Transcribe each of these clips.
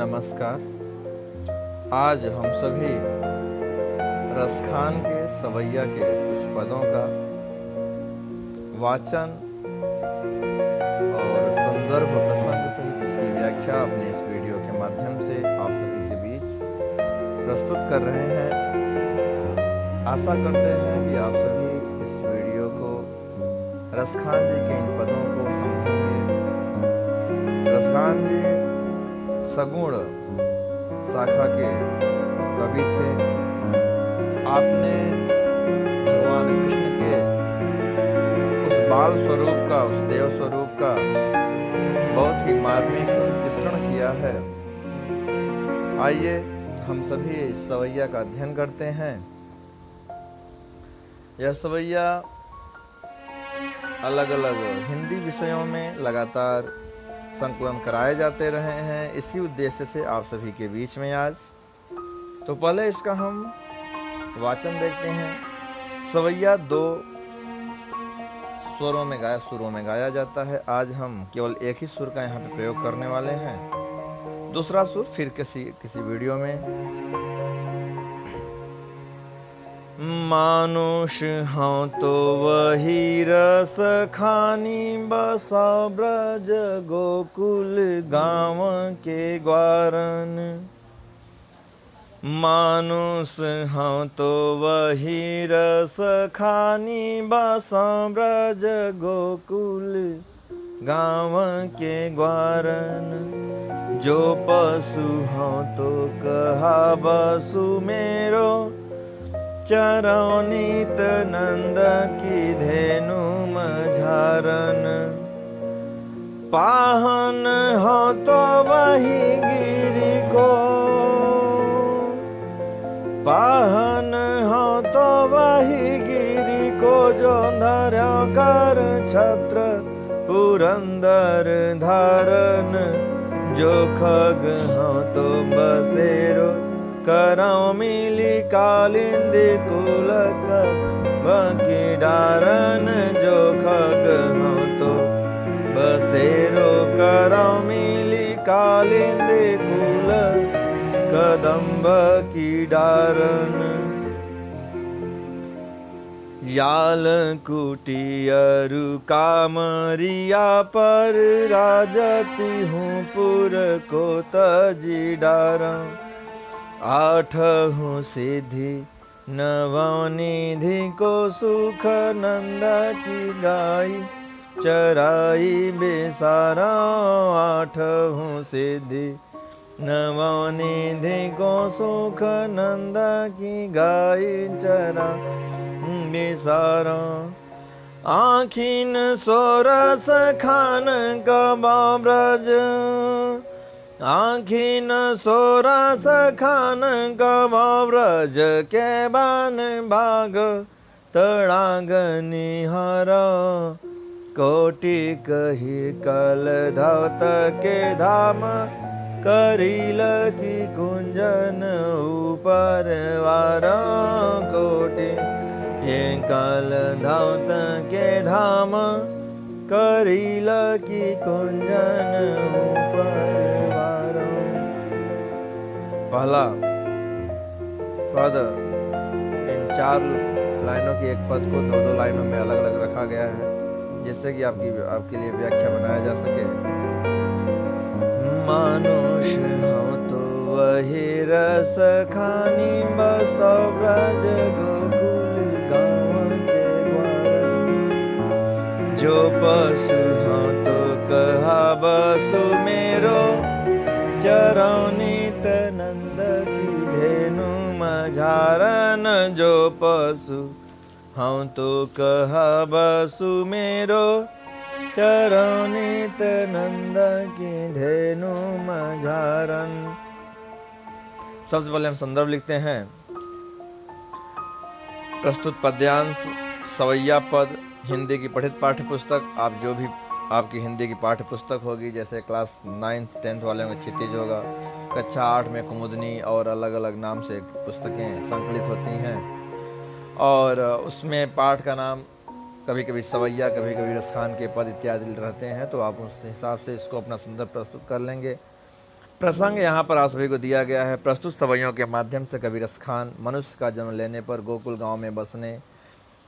नमस्कार। आज हम सभी रसखान के सवैया के कुछ पदों का वाचन और संदर्भ प्रसंग सहित इसकी व्याख्या अपने इस वीडियो के माध्यम से आप सभी के बीच प्रस्तुत कर रहे हैं। आशा करते हैं कि आप सभी इस वीडियो को रसखान जी के इन पदों को समझेंगे। रसखान जी सगुण शाखा के कवि थे। आपने भगवान कृष्ण के उस बाल स्वरूप का, उस देव स्वरूप का बहुत ही मार्मिक चित्रण किया है। आइए हम सभी इस सवैया का अध्ययन करते हैं। यह सवैया अलग अलग हिंदी विषयों में लगातार संकलन कराए जाते रहे हैं, इसी उद्देश्य से आप सभी के बीच में आज। तो पहले इसका हम वाचन देखते हैं। सवैया दो सुरों में गाया जाता है। आज हम केवल एक ही सुर का यहाँ पे प्रयोग करने वाले हैं, दूसरा सुर फिर किसी वीडियो में। मानुष हाँ तो वही रस खानी बसा ब्रज गोकुल गाँव के ग्वारन। मानुष हाँ तो वही रस खानी बसा ब्रज गोकुल गाँव के ग्वारन। जो पशु हाँ तो कहा बसु मेरो चरौनीत नंद की धेनु मझारन। पाहन हो तो वही गिरी को, पाहन हो तो वही गिरी को जो धर्यो कर छत्र पुरंदर धारन। जो खग हो तो बसेरो करौ मिली कालिंदी कुलक बकी डारन। जो खग हो तो बसेरो करौ मिली कालिंदी कुल कदम्ब की डारन। याल कुटियरु कामरिया पर राजती हूँ पुर को तजी डारा। आठहु सिद्धि नवनिधि को सुख नंद की गाई चराई बेसारा। आठहु सिद्धि नवनिधि को सुख नंद की गाई चरा बेसारा। आखिन सोरस खान कबा ब्रज, आखिन सोरस खान कबा ब्रज के बन भाग तड़ाग निहार। कोटि कही कल धौत के धाम करील की कुंजन ऊपर वार। कोटि ये कल धौत के धाम करील की कुंजन ऊपर वार। पहला पद इन 4 लाइनों की एक पद को 2-2 लाइनों में अलग अलग रखा गया है, जिससे कि आपके लिए व्याख्या बनाया जा सके। मानुष हो तो वही रस खानी बसो ब्रज गोकुल गाँव के ग्वारन। जो पशु हो तो कहा बसु मेरो चरौनीत नंद की धेनु मझारन। जो पशु हाँ तो कहा बसु मेरो चरौनीत नंद की धेनु मझारन। सबसे पहले हम संदर्भ लिखते हैं। प्रस्तुत पद्यांश सवैया पद हिंदी की पठित पाठ्य पुस्तक। आप जो भी आपकी हिंदी की पाठ्य पुस्तक होगी, जैसे क्लास 9th 10th वाले में क्षितिज होगा, कक्षा 8 में कुमुदनी और अलग अलग नाम से पुस्तकें संकलित होती हैं, और उसमें पाठ का नाम कभी कभी सवैया, कभी कभी रसखान के पद इत्यादि रहते हैं। तो आप उस हिसाब से इसको अपना संदर्भ प्रस्तुत कर लेंगे। प्रसंग यहाँ पर आप सभी को दिया गया है। प्रस्तुत सवैयों के माध्यम से कवि रसखान मनुष्य का जन्म लेने पर, गोकुल गांव में बसने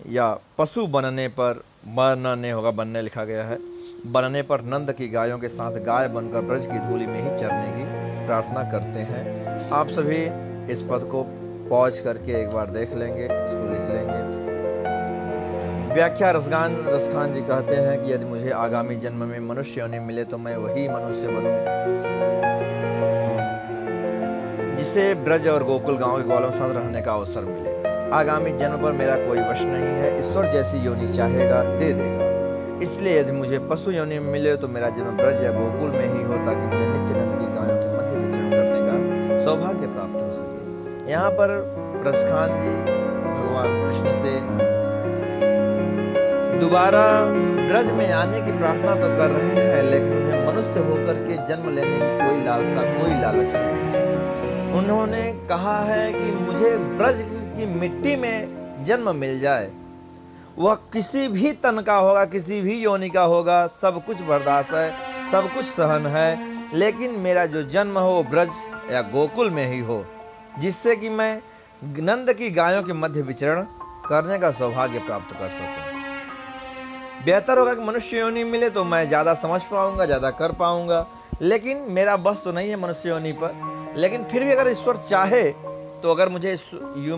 या पशु बनने पर, बनने होगा, बनने लिखा गया है, बनने पर नंद की गायों के साथ गाय बनकर ब्रज की धूलि में ही चरने की प्रार्थना करते हैं। आप सभी इस पद को पॉज करके एक बार देख लेंगे, इसको लिख लेंगे। व्याख्या रसखान जी कहते हैं कि यदि मुझे आगामी जन्म में मनुष्य योनि मिले तो मैं वही मनुष्य बनूं जिसे ब्रज और गोकुल गांव के ग्वालों के साथ रहने का अवसर मिले। आगामी जन्म पर मेरा कोई वश नहीं है, ईश्वर जैसी योनि चाहेगा दे देगा। इसलिए यदि मुझे पशु योनि मिले तो मेरा जन्म ब्रज या गोकुल में ही हो, ताकि मुझे नित्यानंद की गायों के मध्य विचरण करने का सौभाग्य प्राप्त हो सके। यहाँ पर रसखान जी भगवान कृष्ण से दोबारा ब्रज में आने की प्रार्थना तो कर रहे हैं, लेकिन उन्हें मनुष्य होकर के जन्म लेने की कोई लालसा, कोई लालच नहीं। उन्होंने कहा है कि मुझे ब्रज की मिट्टी में जन्म मिल जाए, वह किसी भी तन का होगा, किसी भी योनि का होगा, सब कुछ बर्दाश्त है, सब कुछ सहन है, लेकिन मेरा जो जन्म हो ब्रज या गोकुल में ही हो, जिससे कि मैं नंद की गायों के मध्य विचरण करने का सौभाग्य प्राप्त कर सकूं। बेहतर होगा कि मनुष्य योनि मिले तो मैं ज़्यादा समझ पाऊंगा, ज़्यादा कर पाऊंगा, लेकिन मेरा बस तो नहीं है मनुष्य योनि पर। लेकिन फिर भी अगर ईश्वर चाहे तो अगर मुझे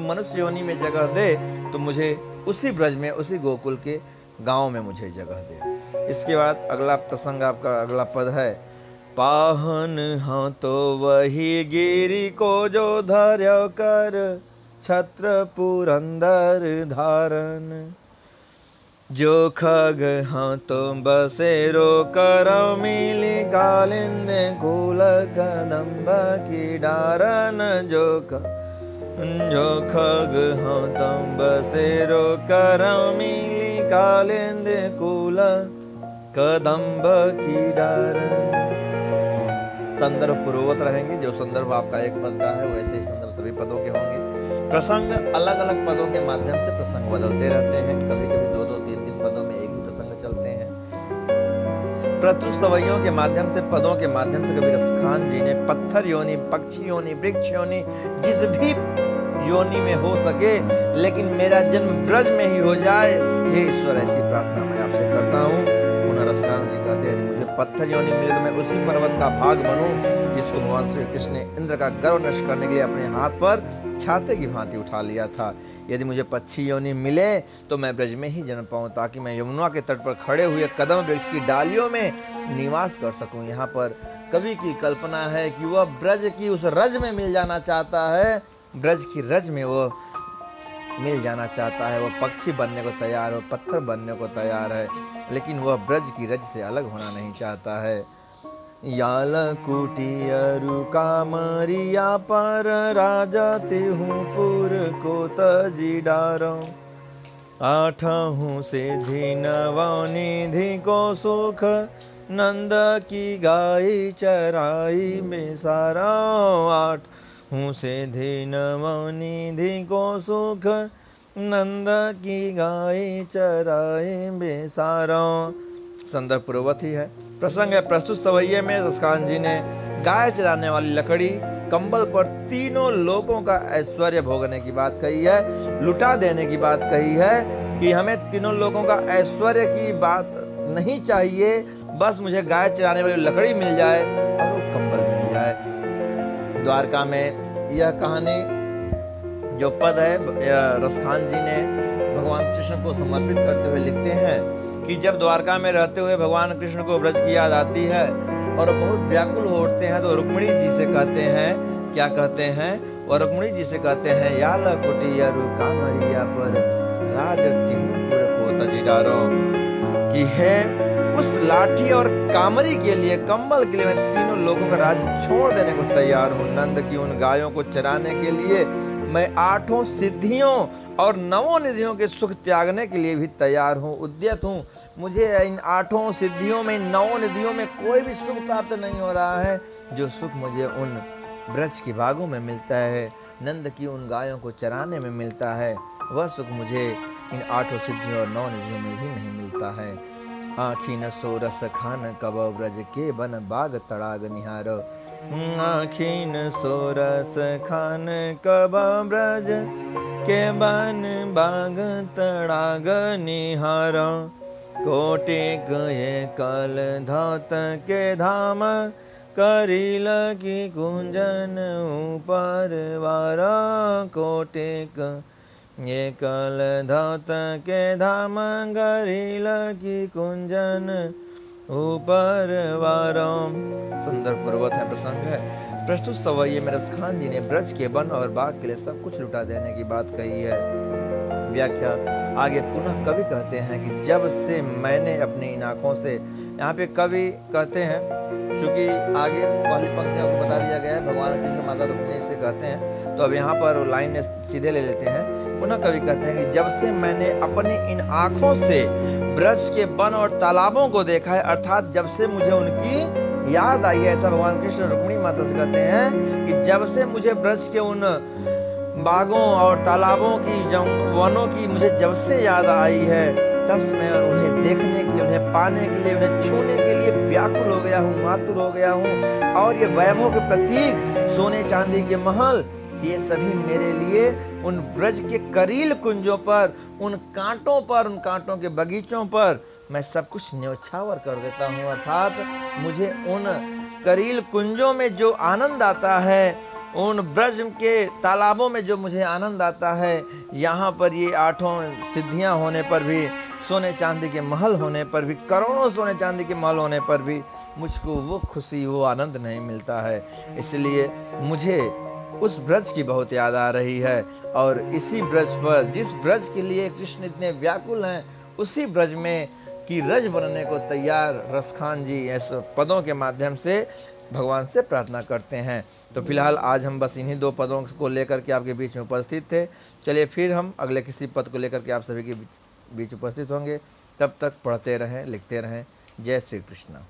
मनुष्य योनि में जगह दे तो मुझे उसी ब्रज में, उसी गोकुल के गांव में मुझे जगह दे। इसके बाद अगला प्रसंग, आपका अगला पद है, पाहन हाँ तो वही गिरी को जो धर्य कर छत्र पुरंदर धारण, जो खग हाँ तो बसेरो कर मिली कालिंद कुल कदम्ब की डारन, जो खग हाँ तो बसेरो कर मिली कालिंद कुल कदम्ब की डारन। संदर्भ पूर्ववत रहेंगे, जो संदर्भ आपका एक पद का है वैसे ही संदर्भ सभी पदों के होंगे। प्रसंग अलग अलग पदों के माध्यम से प्रसंग बदलते रहते हैं, कभी कभी 2-2, 3-3 पदों में एक ही प्रसंग चलते हैं। प्रस्तुत सवैयों के माध्यम से, पदों के माध्यम से कवि रसखान जी ने पत्थर योनि, पक्षी योनि, वृक्ष योनि, जिस भी योनि में हो सके, लेकिन मेरा जन्म ब्रज में ही हो जाए, हे ईश्वर ऐसी प्रार्थना मैं आपसे करता हूँ। पुनः रसखान जी कहते हैं, मुझे पत्थर योनि मिले तो मैं उसी पर्वत का भाग बनूं जिसको भगवान श्री कृष्ण ने इंद्र का गर्व नष्ट करने के लिए अपने हाथ पर छाते की भांति उठा लिया था। यदि मुझे पक्षी योनि मिले तो मैं ब्रज में ही जन्म पाऊं, ताकि मैं यमुना के तट पर खड़े हुए कदम वृक्ष की डालियों में निवास कर सकूं। यहाँ पर कवि की कल्पना है कि वह ब्रज की उस रज में मिल जाना चाहता है, ब्रज की रज में वो मिल जाना चाहता है। वह पक्षी बनने को तैयार हो, पत्थर बनने को तैयार है, लेकिन वह ब्रज की रज से अलग होना नहीं चाहता है। याल कुटियरु कामरिया पर राजा तिहूँ पुर को तजी डारो, आठहूँ सिद्धि नवनिधि को सुख नंद की गाय चराई बेसारा, आठहूँ सिद्धि नवनिधि को सुख नंद की गाय चराई बेसारा। संदर्भ पूर्ववत ही है। प्रसंग है, प्रस्तुत सवैये में रसखान जी ने गाय चराने वाली लकड़ी कंबल पर तीनों लोगों का ऐश्वर्य भोगने की बात कही है, लुटा देने की बात कही है कि हमें तीनों लोगों का ऐश्वर्य की बात नहीं चाहिए, बस मुझे गाय चराने वाली लकड़ी मिल जाए और वो कंबल मिल जाए। द्वारका में यह कहानी जो पद है रसखान जी ने भगवान कृष्ण को समर्पित करते हुए लिखते हैं कि जब द्वारका में रहते हुए भगवान कृष्ण को ब्रज की याद आती है और बहुत व्याकुल हो उठते हैं, तो रुक्मिणी जी से कहते हैं, क्या कहते हैं, और रुक्मिणी जी से कहते हैं, याल कुटियरु कामरिया पर राज तिहूँ पुर को तजी डारो, कि है उस लाठी और कामरी के लिए, कंबल के लिए मैं तीनों लोगों का राज छोड़ देने को तैयार हूँ। नंद की उन गायों को चराने के लिए मैं 8 सिद्धियों और 9 निधियों के सुख त्यागने के लिए भी तैयार हूँ, उद्यत हूँ। मुझे इन 8 सिद्धियों में, 9 निधियों में कोई भी सुख प्राप्त नहीं हो रहा है, जो सुख मुझे उन ब्रज की बागों में मिलता है, नंद की उन गायों को चराने में मिलता है, वह सुख मुझे इन 8 सिद्धियों और 9 निधियों में भी नहीं मिलता है। आँखी न सो रस खान कब ब्रज के बन बाग तड़ाग निहारो, आखिन सोरस खान कब ब्रज के बन बाग तड़ाग निहारो। कोटिक ये कल धौत के धाम करिल की कुंजन ऊपर वारा। कोटिक ये कल धौत के धाम करिल की कुंजन ऊपर वारों। सुंदर पूर्वत है प्रसंग है। प्रस्तुत सवैये में रसखान जी ने ब्रज के वन और बाग के लिए सब कुछ लुटा देने की बात कही है। व्याख्या आगे पुनः कवि कहते हैं कि जब से मैंने अपनी इन आंखों से, यहाँ पे कवि कहते हैं, चूंकि आगे पहली पंक्तियों को बता दिया गया है, भगवान कृष्ण माता रुक्मिणी से कहते हैं, तो अब यहाँ पर लाइन सीधे ले लेते हैं। पुनः कवि कहते हैं कि जब से मैंने अपनी इन आंखों से ब्रज के वन और तालाबों को देखा है, अर्थात जब से मुझे उनकी याद आई है, ऐसा भगवान कृष्ण रुक्मिणी माता से कहते हैं कि जब से मुझे ब्रज के उन बागों और तालाबों की, वनों की मुझे जब से याद आई है, तब से मैं उन्हें देखने के लिए, उन्हें पाने के लिए, उन्हें छूने के लिए व्याकुल हो गया हूँ, मातुर हो गया हूँ। और ये वैभव के प्रतीक, सोने चांदी के महल, ये सभी मेरे लिए उन ब्रज के करील कुंजों पर, उन कांटों पर, उन कांटों के बगीचों पर मैं सब कुछ न्यौछावर कर देता हूँ। अर्थात मुझे उन करील कुंजों में जो आनंद आता है, उन ब्रज के तालाबों में जो मुझे आनंद आता है, यहाँ पर ये 8 सिद्धियाँ होने पर भी, सोने चांदी के महल होने पर भी, करोड़ों सोने चांदी के महल होने पर भी मुझको वो खुशी, वो आनंद नहीं मिलता है। इसलिए मुझे उस ब्रज की बहुत याद आ रही है। और इसी ब्रज पर, जिस ब्रज के लिए कृष्ण इतने व्याकुल हैं, उसी ब्रज में की रज बनने को तैयार रसखान जी ऐसे पदों के माध्यम से भगवान से प्रार्थना करते हैं। तो फिलहाल आज हम बस इन्हीं 2 पदों को लेकर के आपके बीच में उपस्थित थे। चलिए फिर हम अगले किसी पद को लेकर के आप सभी के बीच उपस्थित होंगे। तब तक पढ़ते रहें, लिखते रहें। जय श्री कृष्ण।